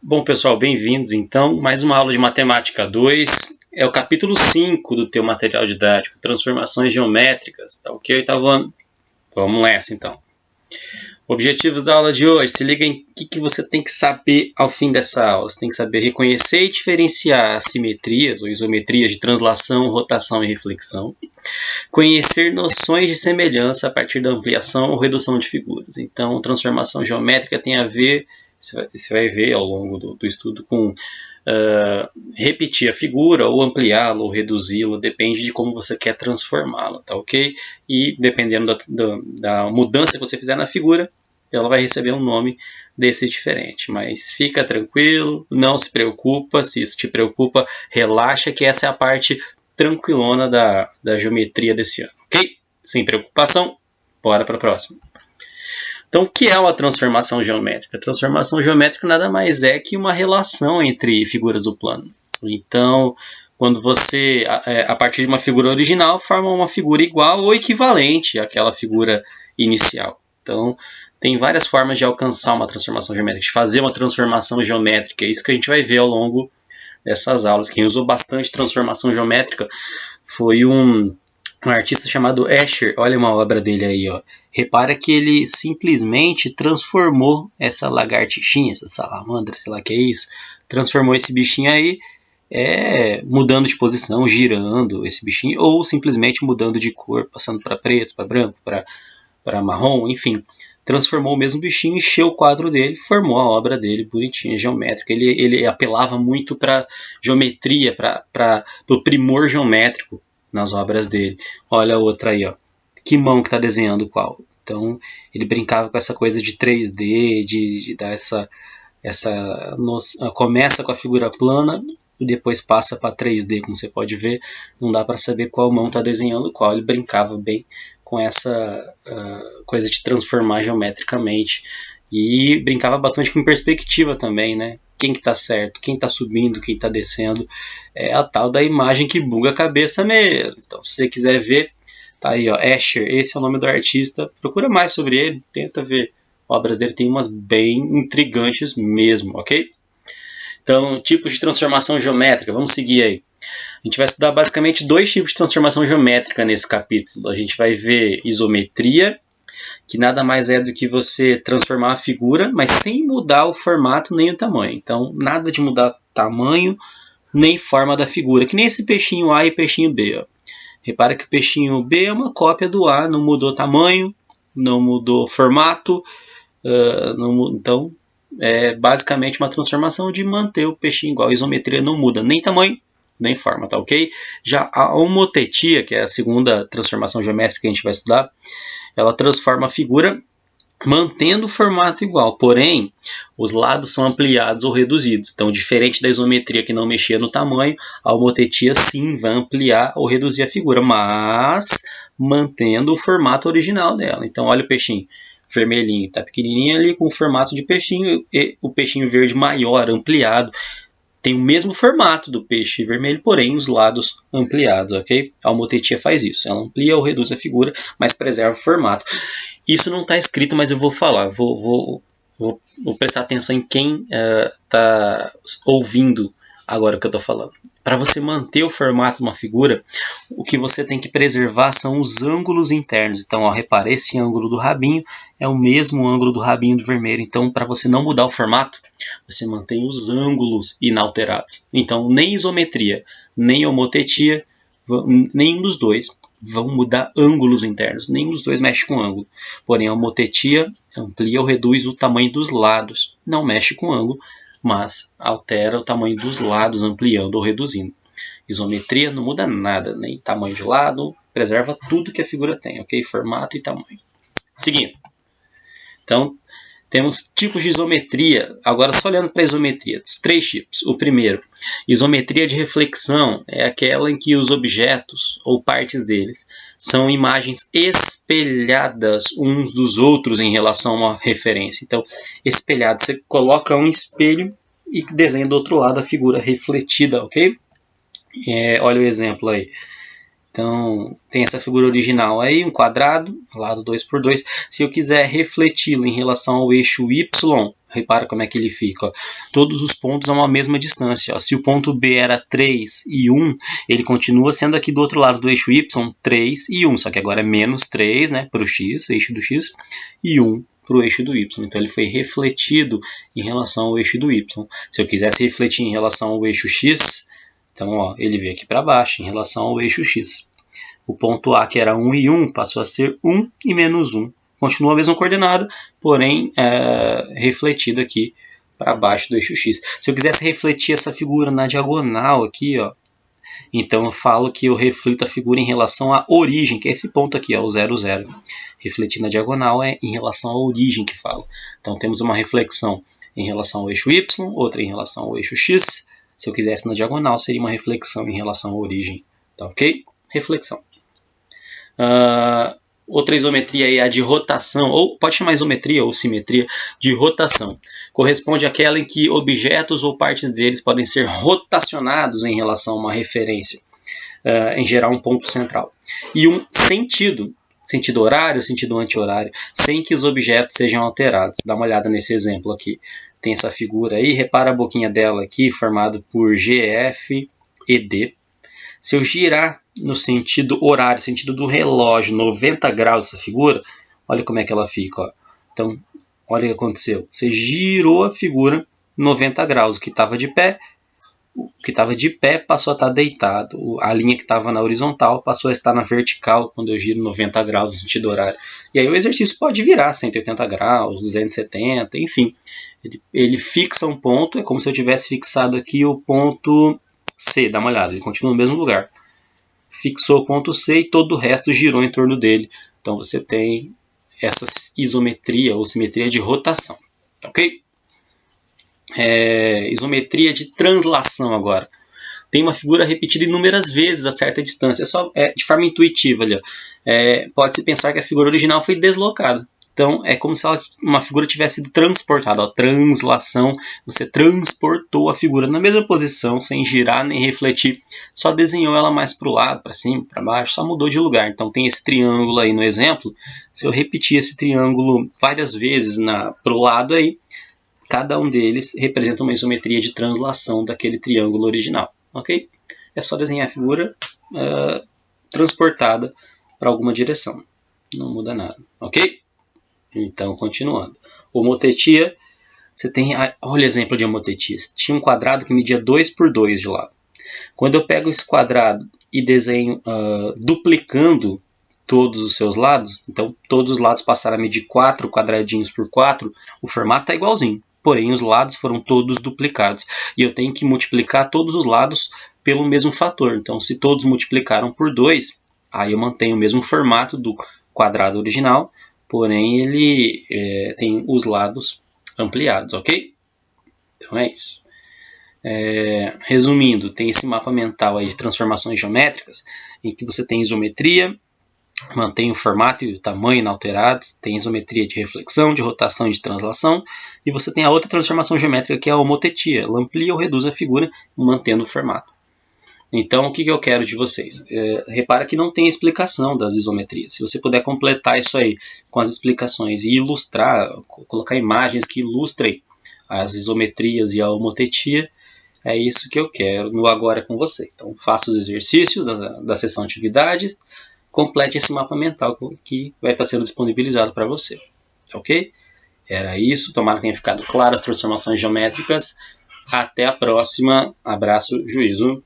Bom, pessoal, bem-vindos. Então, mais uma aula de Matemática 2. É o capítulo 5 do teu material didático, Transformações Geométricas. Tá ok, oitavo ano? Vamos nessa, então. Objetivos da aula de hoje. Se liga em que você tem que saber ao fim dessa aula. Você tem que saber reconhecer e diferenciar assimetrias ou isometrias de translação, rotação e reflexão. Conhecer noções de semelhança a partir da ampliação ou redução de figuras. Então, transformação geométrica tem a ver, você vai ver ao longo do estudo, com repetir a figura, ou ampliá-la, ou reduzi-la, depende de como você quer transformá-la, tá ok? E dependendo da mudança que você fizer na figura, ela vai receber um nome desse diferente. Mas fica tranquilo, não se preocupa, se isso te preocupa, relaxa, que essa é a parte tranquilona da geometria desse ano, ok? Sem preocupação, bora para a próxima. Então, o que é uma transformação geométrica? A transformação geométrica nada mais é que uma relação entre figuras do plano. Então, quando você, a partir de uma figura original, forma uma figura igual ou equivalente àquela figura inicial. Então, tem várias formas de alcançar uma transformação geométrica, de fazer uma transformação geométrica. É isso que a gente vai ver ao longo dessas aulas. Quem usou bastante transformação geométrica foi um artista chamado Escher. Olha uma obra dele aí, ó. Repara que ele simplesmente transformou essa lagartixinha, essa salamandra, sei lá que é isso, transformou esse bichinho aí, mudando de posição, girando esse bichinho, ou simplesmente mudando de cor, passando para preto, para branco, para marrom, enfim. Transformou o mesmo bichinho, encheu o quadro dele, formou a obra dele bonitinha, geométrica. Ele apelava muito para geometria, para o primor geométrico nas obras dele. Olha a outra aí, ó. Que mão que está desenhando qual? Então, ele brincava com essa coisa de 3D, de dar essa começa com a figura plana e depois passa para 3D, como você pode ver. Não dá para saber qual mão está desenhando qual. Ele brincava bem com essa coisa de transformar geometricamente. E brincava bastante com perspectiva também, né? Quem que está certo, quem está subindo, quem está descendo. É a tal da imagem que buga a cabeça mesmo. Então, se você quiser ver, tá aí, ó, Escher, esse é o nome do artista. Procura mais sobre ele, tenta ver. Obras dele tem umas bem intrigantes mesmo, ok? Então, tipos de transformação geométrica, vamos seguir aí. A gente vai estudar basicamente dois tipos de transformação geométrica nesse capítulo. A gente vai ver isometria, que nada mais é do que você transformar a figura, mas sem mudar o formato nem o tamanho. Então, nada de mudar tamanho nem forma da figura, que nem esse peixinho A e peixinho B, ó. Repara que o peixinho B é uma cópia do A, não mudou tamanho, não mudou formato, então é basicamente uma transformação de manter o peixinho igual. A isometria não muda nem tamanho, nem forma, tá ok? Já a homotetia, que é a segunda transformação geométrica que a gente vai estudar, ela transforma a figura mantendo o formato igual, porém os lados são ampliados ou reduzidos. Então, diferente da isometria que não mexia no tamanho, a homotetia sim vai ampliar ou reduzir a figura, mas mantendo o formato original dela. Então, olha o peixinho vermelhinho, está pequenininho ali com o formato de peixinho, e o peixinho verde maior, ampliado, tem o mesmo formato do peixe vermelho, porém os lados ampliados, ok? A homotetia faz isso, ela amplia ou reduz a figura, mas preserva o formato. Isso não está escrito, mas eu vou falar, vou prestar atenção em quem está ouvindo agora o que eu estou falando. Para você manter o formato de uma figura, o que você tem que preservar são os ângulos internos. Então, repara, esse ângulo do rabinho é o mesmo ângulo do rabinho do vermelho. Então, para você não mudar o formato, você mantém os ângulos inalterados. Então, nem isometria, nem homotetia, nenhum dos dois vão mudar ângulos internos. Nenhum dos dois mexe com ângulo. Porém, a homotetia amplia ou reduz o tamanho dos lados. Não mexe com ângulo, mas altera o tamanho dos lados, ampliando ou reduzindo. Isometria não muda nada, nem tamanho de lado, preserva tudo que a figura tem, ok? Formato e tamanho. Seguindo. Então, temos tipos de isometria. Agora, só olhando para a isometria, três tipos. O primeiro, isometria de reflexão, é aquela em que os objetos ou partes deles são imagens espelhadas uns dos outros em relação a uma referência. Então, espelhado, você coloca um espelho e desenha do outro lado a figura refletida, ok? Olha o exemplo aí. Então, tem essa figura original aí, um quadrado, lado 2 por 2. Se eu quiser refleti-lo em relação ao eixo Y, repara como é que ele fica. Ó. Todos os pontos a uma mesma distância. Ó. Se o ponto B era 3 e 1, ele continua sendo aqui do outro lado do eixo Y, 3 e 1. Só que agora é menos 3, né, para o X, eixo do X, e 1 para o eixo do Y. Então, ele foi refletido em relação ao eixo do Y. Se eu quisesse refletir em relação ao eixo X, então, ó, ele veio aqui para baixo em relação ao eixo X. O ponto A, que era 1 e 1, passou a ser 1 e menos 1. Continua a mesma coordenada, porém refletido aqui para baixo do eixo X. Se eu quisesse refletir essa figura na diagonal aqui, ó, então eu falo que eu reflito a figura em relação à origem, que é esse ponto aqui, ó, o 0, 0. Refletir na diagonal é em relação à origem que falo. Então temos uma reflexão em relação ao eixo Y, outra em relação ao eixo X. Se eu quisesse na diagonal, seria uma reflexão em relação à origem. Tá ok? Reflexão. Outra isometria é a de rotação, ou pode chamar isometria ou simetria de rotação. Corresponde àquela em que objetos ou partes deles podem ser rotacionados em relação a uma referência, em geral um ponto central. E um sentido horário, sentido anti-horário, sem que os objetos sejam alterados. Dá uma olhada nesse exemplo aqui. Tem essa figura aí, repara a boquinha dela aqui, formado por GF e D. Se eu girar no sentido horário, sentido do relógio, 90 graus essa figura, olha como é que ela fica. Ó. Então, olha o que aconteceu. Você girou a figura 90 graus. O que estava de pé passou a estar deitado. A linha que estava na horizontal passou a estar na vertical quando eu giro 90 graus no sentido horário. E aí o exercício pode virar 180 graus, 270, enfim. Ele fixa um ponto, é como se eu tivesse fixado aqui o ponto C, dá uma olhada, ele continua no mesmo lugar. Fixou o ponto C e todo o resto girou em torno dele. Então você tem essa isometria ou simetria de rotação. Ok? Isometria de translação agora. Tem uma figura repetida inúmeras vezes a certa distância. De forma intuitiva ali. Pode-se pensar que a figura original foi deslocada. Então, é como se uma figura tivesse sido transportada. Ó, translação, você transportou a figura na mesma posição, sem girar nem refletir. Só desenhou ela mais para o lado, para cima, para baixo, só mudou de lugar. Então, tem esse triângulo aí no exemplo. Se eu repetir esse triângulo várias vezes para o lado aí, cada um deles representa uma isometria de translação daquele triângulo original. Ok? É só desenhar a figura transportada para alguma direção. Não muda nada. Ok? Então, continuando. Homotetia, você tem... Olha o exemplo de homotetia. Você tinha um quadrado que media 2 por 2 de lado. Quando eu pego esse quadrado e desenho duplicando todos os seus lados, então todos os lados passaram a medir 4 quadradinhos por 4, o formato está igualzinho. Porém, os lados foram todos duplicados. E eu tenho que multiplicar todos os lados pelo mesmo fator. Então, se todos multiplicaram por 2, aí eu mantenho o mesmo formato do quadrado original, porém ele tem os lados ampliados, ok? Então é isso. Resumindo, tem esse mapa mental aí de transformações geométricas, em que você tem isometria, mantém o formato e o tamanho inalterados, tem isometria de reflexão, de rotação e de translação, e você tem a outra transformação geométrica que é a homotetia, ela amplia ou reduz a figura mantendo o formato. Então, o que eu quero de vocês? Repara que não tem explicação das isometrias. Se você puder completar isso aí com as explicações e ilustrar, colocar imagens que ilustrem as isometrias e a homotetia, é isso que eu quero no agora com você. Então, faça os exercícios da sessão atividade, complete esse mapa mental que vai estar sendo disponibilizado para você. Ok? Era isso. Tomara que tenha ficado claro as transformações geométricas. Até a próxima. Abraço, juízo.